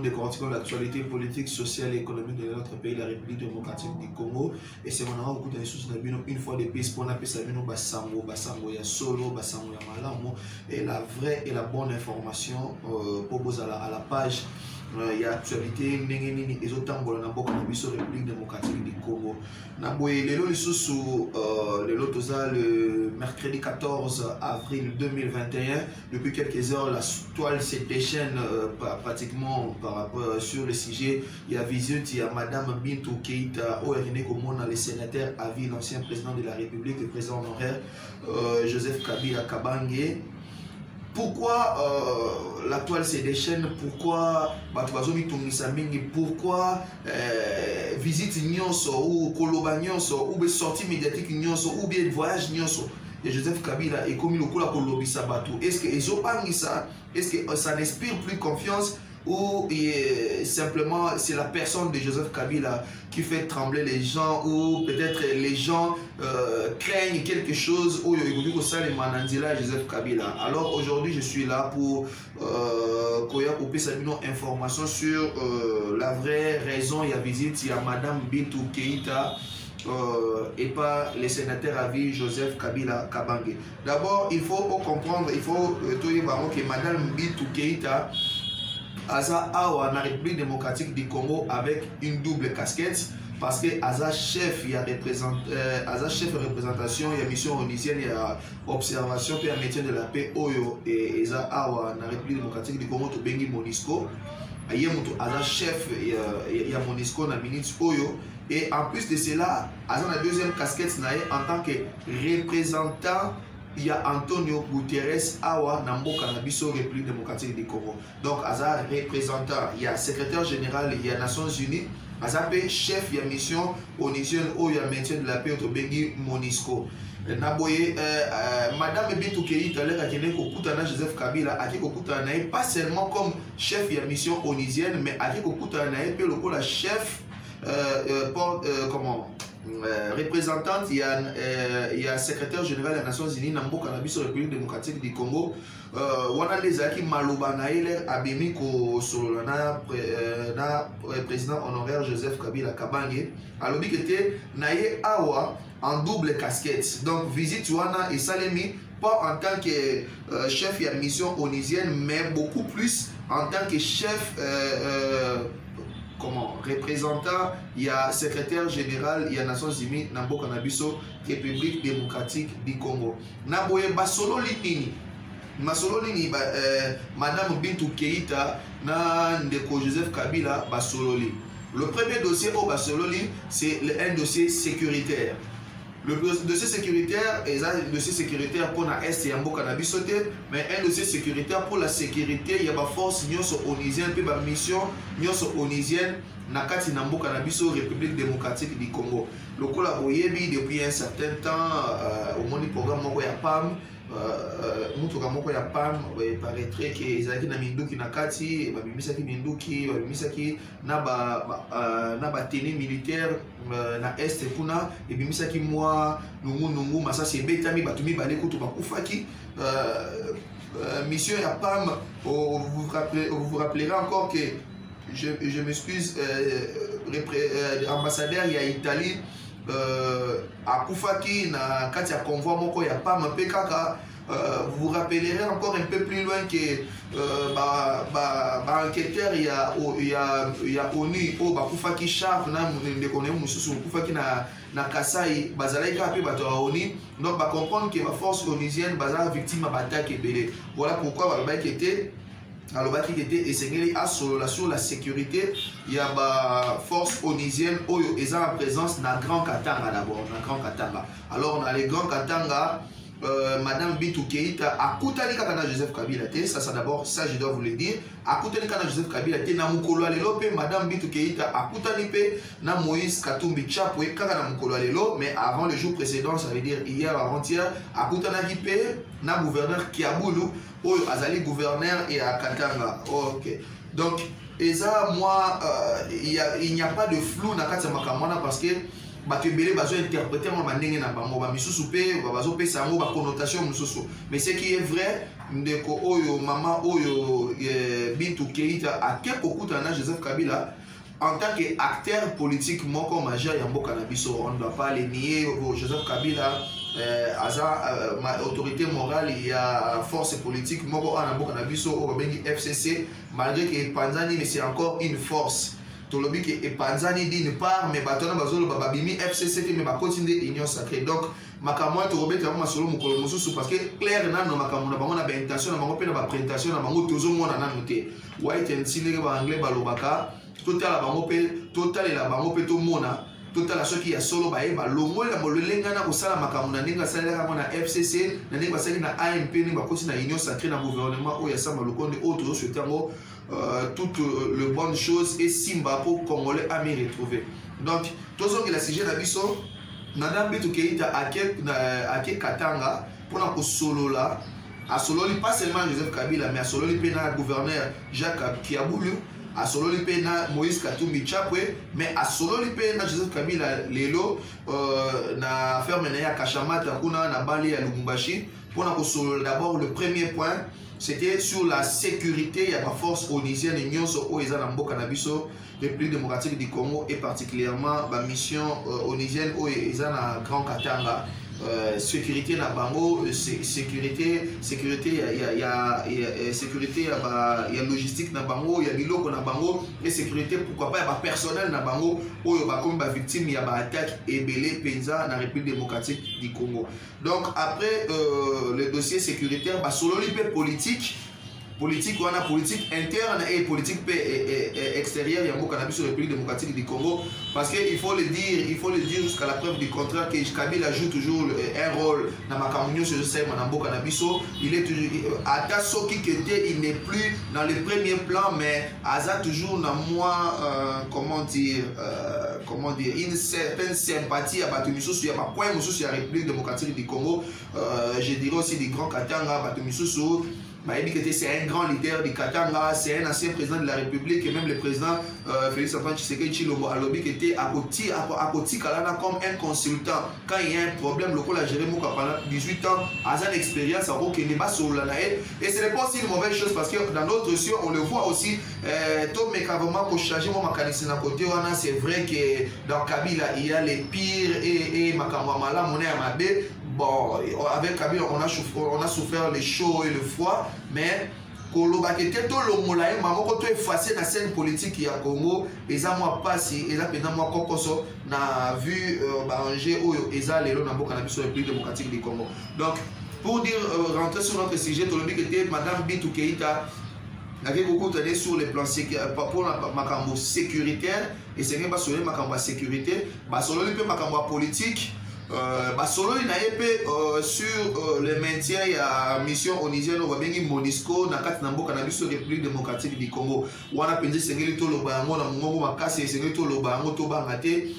décortiquons l'actualité politique, sociale et économique de notre pays, la République démocratique du Congo. Et c'est mon beaucoup de ressources une fois de plus pour appeler ça basango, basango ya solo, basango ya malamo et la vraie et la bonne information pour vous à la page. Il y a actualité nengeni et autant pour la République démocratique du Congo. Le mercredi 14 avril 2021, depuis quelques heures, la toile se déchaîne pratiquement par rapport sur le sujet. Il y a visite, il y a Madame Bintou Keïta, le sénateur à vie, l'ancien président de la République, le président honoraire Joseph Kabila Kabange. Pourquoi la toile se déchaîne? Pourquoi pourquoi visite nyonso ou koloba nyonso ou sortie médiatique nyonso ou bien voyage nyonso de Joseph Kabila et comme il a kolobisa batou? Est-ce que est-ce que ça n'inspire plus confiance ou simplement c'est la personne de Joseph Kabila qui fait trembler les gens, ou peut-être les gens craignent quelque chose ou Joseph Kabila? Alors aujourd'hui je suis là pour couper cette information sur la vraie raison. Il y a visite, il y a Madame Bintou Keïta et pas les sénateurs à vie Joseph Kabila Kabange. D'abord il faut comprendre, il faut que Madame Bintou Keïta Aza Awa na République démocratique du Congo avec une double casquette, parce que Aza chef, il y a chef de représentation, il y a mission onisienne, il y a observation, puis il y a maintien de la paix Oyo et Aza Awa na République démocratique du Congo to bengi Monisco. Il y a Aza chef, il y a Monisco na minute Oyo, et en plus de cela, Aza na deuxième casquette en tant que représentant. Il y a Antonio Guterres Awa Namboka Nabiso République démocratique du Congo. Donc Aza représentant, il y a secrétaire général, il y a Nations Unies, Aza chef, il y a mission onisienne, il y a maintien de la paix au Bengi Monisco. Naboye Madame Bintou Keïta Joseph Kabila pas seulement comme chef, il y a mission onisienne, mais le chef comment représentante, il y a secrétaire général des Nations Unies, Namboka Nabiso République démocratique du Congo. Wana les aki maloba na ele abemi ko solo na président honoraire Joseph Kabila Kabange. Alobi kete naye awa en double casquette. Donc visite wana et salemi pas en tant que chef de mission onisienne, mais beaucoup plus en tant que chef représentant, il y a secrétaire général, il y a Nations Unies, Namboka Nabiso, République démocratique du Congo. Naboye Basolo Lini, Madame Bintou Keïta, Ndeko Joseph Kabila, Basololi. Le premier dossier au Basololi, c'est un dossier sécuritaire. Le dossier sécuritaire est un dossier sécuritaire pour la Est et Amboka Nabisote, mais un dossier sécuritaire pour la sécurité. Il y a une force onisienne, puis une mission onisienne, Nakati Namboka Nabiso, République démocratique du Congo. Le collaboyebi depuis un certain temps, au monde du programme Mokoya PAM, Mutuka Mokoya PAM, paraîtrait que Ezaki na Minduki Nakati, Babimisaki Minduki, Babimisaki Naba tenue militaire na Est Kuna, et Bimisaki moi, Nungu, Masasi Betami, Batumi Balekutu Bakufaki. Mission ya PAM, vous vous rappellerez encore que je m'excuse, ambassadeur il y a Italie à Koufaki na Katia convoi moko ya PAM PKK. Vous vous rappellerez encore un peu plus loin que enquêteur il y a ONU au Koufaki Sharp na ndekone mususu Koufaki na Kasai bazalaika pe bato ya ONU. Donc ba comprendre que la force onusienne bazala victime d'attaque ebele. Voilà pourquoi ba était alors qui était essayé à sur la sécurité. Il y a une force onisienne qui est en présence dans Grand Katanga d'abord, dans Grand Katanga. Alors on a les Grand Katanga, Madame Bintou Keïta a Koutani Kakana Joseph Kabila, ça d'abord, ça je dois vous le dire. A Koutani Kakana Joseph Kabila, na Mukolo Alelo, Madame Bintou Keïta a Koutani na Moïse Katumbi Chapwe, Kakana Mukolo Alelo, mais avant le jour précédent, ça veut dire hier, avant-hier, a Koutani na gouverneur Kiaboulou, Azali gouverneur et à Katanga. Ok. Donc, et ça, moi, il n'y a pas de flou dans Katamakamana parce que bato ebele bazo interpréter mo bandenge na bango ba misusu pe bazo pesa yango ba connotation misusu mais ce qui est vrai ndeko oyo mama oyo Bintou Keïta ake kokuta na Joseph Kabila en tant qu'acteur politique moko majeur ya mboka na biso. On ne doit pas les nier. Joseph Kabila autorité morale, il y a force politique moko na mboka na biso o bengi FCC, malgré que Panzani mais c'est encore une force. Tolobi que Panzani d'une part mais batona bazolo babimi FCC mais ba continuer union sacrée. Donc makamwa to robeta ma solo mukolo mususu parce que clair na no makamwa na bango na ba intention na bango pe na ba présentation na bango tozo mona na noté. White and sinere ba anglais balobaka total bango pe total la bango pe to mona total la soki ya solo ba e ba longo la molenga na kosala makamwa na ninga sala na FCC na ninga sala na AMP ni ba continue na union sacrée na gouvernement o ya sama lokonde autre souhaiter ngo toutes les bonnes choses et Simba pour Congolais à m'y retrouver. Donc, tous ceux qui la sujet d'Abisso, Madame Bintou Keïta ake Katanga pour la solo là, à solo pas seulement Joseph Kabila, mais à solo le gouverneur Jacques Kiaboulou, à solo le Moïse Katumbi Chapwe, mais à solo le Joseph Kabila Lelo na ferme na Kachamata kuna na Bali à Lubumbashi pour la solo. D'abord le premier point. C'était sur la sécurité, il y a la force onisienne et nyonso o eza na mboka na biso République démocratique du Congo et particulièrement la mission onisienne o eza na Grand Katanga. Sécurité na bango, sécurité il y a logistique na bango, il y a biloko na bango et sécurité pourquoi pas il y a personnel na bango oyo ba comme ba victime il y a ba attaque ebele penza na République démocratique du Congo. Donc après le dossier sécuritaire ba solo lipe politique on a politique interne et politique extérieure ya mboka na biso République démocratique du Congo parce que il faut le dire jusqu'à la preuve du contraire que Kabila joue toujours un rôle dans makambo sur ce na mboka na biso. Il est toujours ata soki kete, il n'est plus dans le premier plan mais aza toujours na moi comment dire une certaine sympathie à batu misusu ya ba point misusu ya République démocratique du Congo. Je dirais aussi du Grand Katanga batu misusu. C'est un grand leader du Katanga, c'est un ancien président de la République et même le président Félix Antoine Tshisekedi Tshilombo Alobi qui était à Koti Kalana comme un consultant. Quand il y a un problème, le col a géré pendant 18 ans, à une expérience, à qui n'est pas sur la et ce n'est pas aussi une mauvaise chose parce que dans notre dossier, on le voit aussi, tout mais carrément pour changer mon mécanisme à côté, c'est vrai que dans Kabila, il y a les pires et Makamwamala, Moné Amabé. Bon, avec Kabila, on a souffert les chauds et le froid, mais kolobakete to lomolaye mamoko to effacer la scène politique ya Congo eza moi pasi eza pena moi kokoso na vu banger oyo eza lelo na mboka na biso République démocratique du Congo. Donc pour dire rentrer sur notre sujet tolobikete Madame Bintou Keïta avec beaucoup d'aller sur les plans pour makambo sécuritaire et c'est pas sur makambo sécurité ba solo le makambo politique. Solo il a sur le maintien et la mission onisienne au Babengi Monisco na kati na mboka na biso République démocratique du Congo. Wana penzi sengeli to loba yango na mongo makasi sengeli to loba yango to bangate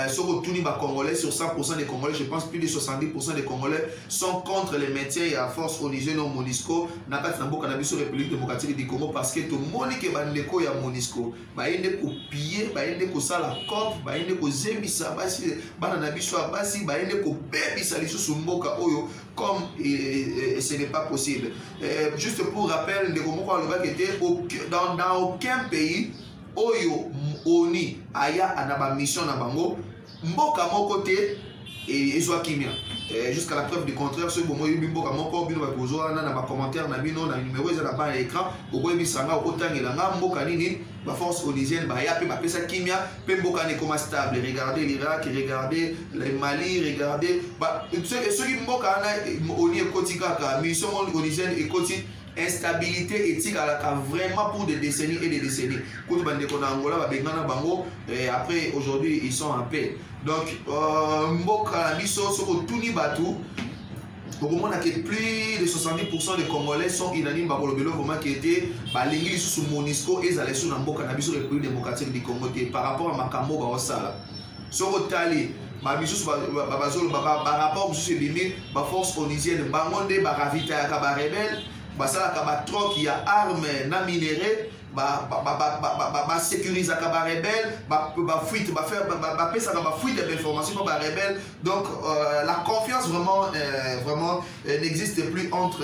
soko tuni ba Congolais sur 100% des Congolais, je pense plus de 70% des Congolais sont contre le maintien et la force onisienne au Monisco na kati na mboka na biso République démocratique du Congo parce que to monique bandeko ya Monisco ba yende ko piller ba yende ko sala cop ba yende ko zembisa basi bana na biso basi comme ce n'est pas possible. Juste pour rappel, dans aucun pays, Oyo Oni Aya Anaba mission na bango, Mboka Mokote et Kimia. Jusqu'à la preuve du contraire, ceux qui ont eu Mboka Moko, Bino Bakozo, Nana commentaire, Nabino, na numéro, ils ont pas l'écran, au bout de Sanga, au Tang et Langa, Mboka Nini. La force onisienne, bah, y a peu ça Kimia, peu Mboka n'est comme stable. Regardez l'Irak, regardez le Mali, regardez. Bah, ceux qui Mboka Oni et Kotika, mission onisienne et Koti, instabilité éthique à la vraiment pour des décennies et des décennies. Quand on a Angola, et après aujourd'hui ils sont en paix. Donc, Mboka Miso, sur tout Nibatu. Au moment où plus de 70% des Congolais sont unanimes par le vraiment qui était l'Église sous Monisco et les sous Namboka Nabiso République démocratique du Congo par rapport à Makambo Baosala. Sur Otali, par rapport à la force onisienne, Bangonde, Baravita, Kabarebel, Basala Kabatroc, il y a armes non minérées. sécuriser la rebelle, fuite, fuite d'informations pour la rebelle. Donc la confiance vraiment n'existe plus entre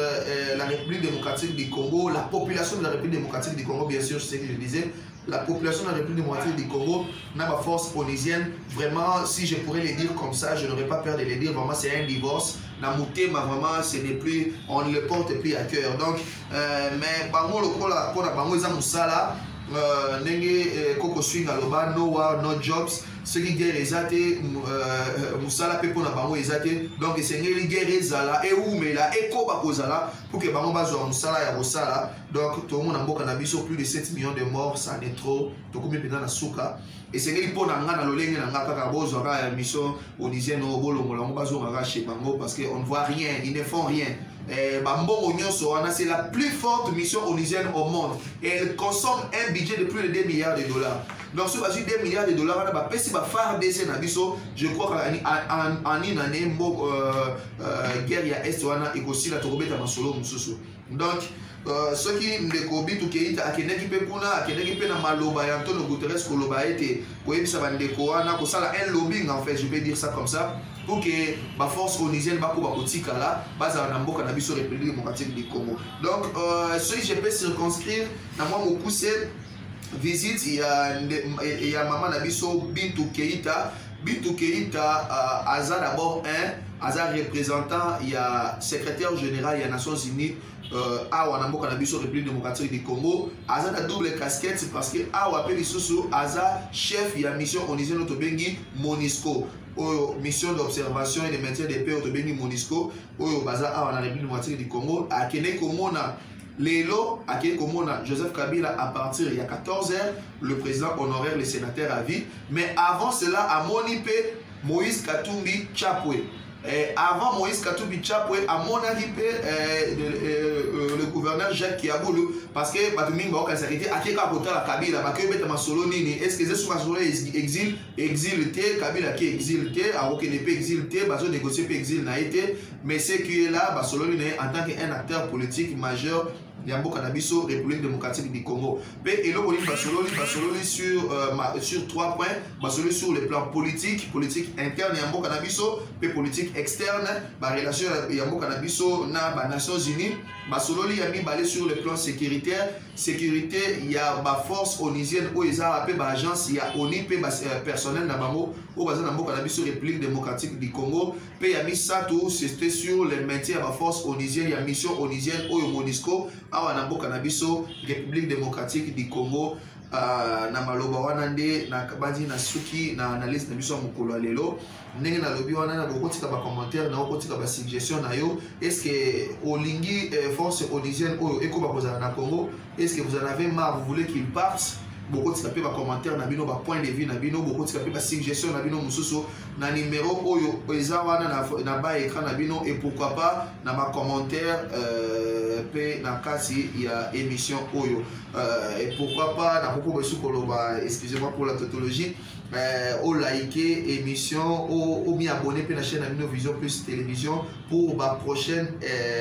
la République démocratique du Congo, la population de la République démocratique du Congo, bien sûr, c'est ce que je disais. La population de la République démocratique du Congo n'a pas force onusienne. Vraiment, si je pourrais les dire comme ça, je n'aurais pas peur de les dire. Vraiment, c'est un divorce. Namouté, vraiment, ce n'est plus, on ne le porte plus à cœur. Donc, mais bango lokola pour la bango ils ont ça nenge koko swing aloba no war no jobs. Ce qui guerre ezate musala pe pour na bango ezate. Donc, c'est ngeli guerre ezala et où mais là et ko bakozala pour que bango bazo musala ya bosala. Donc, tout le monde a mboka na biso plus de 7 millions de morts, ça n'est trop. To komi pena na suka. Et c'est ngeli pour na nga na lolenge na nga kaka bozo ka mission onisienne au bolongola ngo bazo nga chez bango parce que on ne voit rien, ils ne font rien. C'est la plus forte mission onusienne au monde et elle consomme un budget de plus de 2 milliards de dollars. Donc, sur 2 milliards de dollars, je crois qu'en une année, guerre est et aussi la tourbe à Masolo. Donc, ceux qui ne connaissent pas qui a qui na maloba ya Antonio Guterres koloba ete koyebisa bandeko wana kosala un lobbying en fait, je peux dire ça comme ça, pour que la force onusienne va pouvoir kotikala baza na mboka na biso République démocratique du Congo. Donc ce que je peux circonscrire na moi beaucoup c'est visite il y a maman na biso Bintou Keïta. Bintou Keïta aza d'abord aza représentant, il y a secrétaire général des Nations Unies awa na mboka na biso République démocratique du Congo. Aza na double casquette parce que awa pe lisusu aza chef ya mission onusienne tobengi MONUSCO, mission d'observation et de maintien de paix tobengi MONUSCO oyo baza awa na République démocratique du Congo. Akene komona Lelo, akene komona Joseph Kabila à partir il y a 14 heures, le président honoraire, le sénateur à vie. Mais avant cela, à Monipe, Moïse Katumbi Chapwe. Avant Moïse Katumbi Chapwe, à mon avis, le gouverneur Jacques Kiaboulou, parce que Batuming Baoka s'arrêtait à Keka Kota la Kabila, parce que Beta Masolo Nini, est-ce que c'est sur Masolo exilé, Kabila qui exilé, à Okenepe exilé, Bazo négocié pour exil n'a été, mais c'est qui est là, Basolo Nini, en tant qu'un acteur politique majeur. Yambo Canabiso, République démocratique du Congo. Et là, on sur 3 points. Basolo sur le plan politique interne, Yambo Canabiso, et politique externe, la relation Yambo Canabiso, na Nations Unies. Basolo li a mis balé sur le plan sécuritaire. Sécurité, il y a ma force onusienne, où ils ont appelé l'agence, il y a ONI, personnel Namamo, où basé Yambo Canabiso, République démocratique du Congo. Puis il y a mis ça tout, c'était sur le maintien de la force onusienne, il y a mission onusienne, où MONUSCO. Awa na mboka na biso République démocratique du Congo na maloba wana nde na kabandi na suki na liste na biso mokolo lelo ndenge na lobi wana na bokotika ba commentaire na bokotika ba suggestion na yo. Est-ce que olingi force onusienne oyo ekoba kozala na Congo? Est-ce que vous en avez marre, vous voulez qu'ils partent? Beaucoup de tapés commentaires na bino ba point de vue na bino, beaucoup de tapés suggestion na bino mususu na numéro oyo ezawana na ba écran na bino, et pourquoi pas na ma commentaire pe na kasi ya émission oyo et pourquoi pas na beaucoup besu koloba, excusez-moi pour la tautologie, au liker émission au m'y abonner pe na chaîne na bino Vision Plus Télévision pour ma prochaine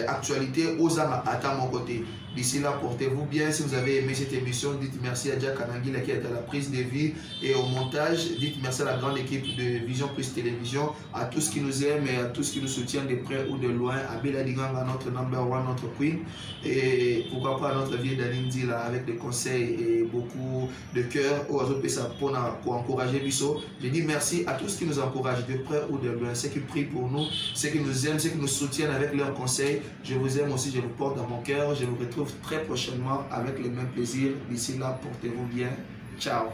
actualité aux âmes à mon côté. D'ici là, portez-vous bien. Si vous avez aimé cette émission, dites merci à Jack Anangila qui est à la prise de vie et au montage. Dites merci à la grande équipe de Vision Plus Télévision, à tous qui nous aiment et à tous qui nous soutiennent de près ou de loin. À Bella Diganga, notre number one, notre queen. Et pourquoi pas à notre vieille Danindi là, avec des conseils et beaucoup de cœur. Aux autres pour encourager Bisso. Je dis merci à tous qui nous encouragent de près ou de loin. Ceux qui prient pour nous, ceux qui nous aiment, ceux qui nous soutiennent avec leurs conseils. Je vous aime aussi, je vous porte dans mon cœur. Je vous retrouve très prochainement avec le même plaisir. D'ici là, portez-vous bien. Ciao.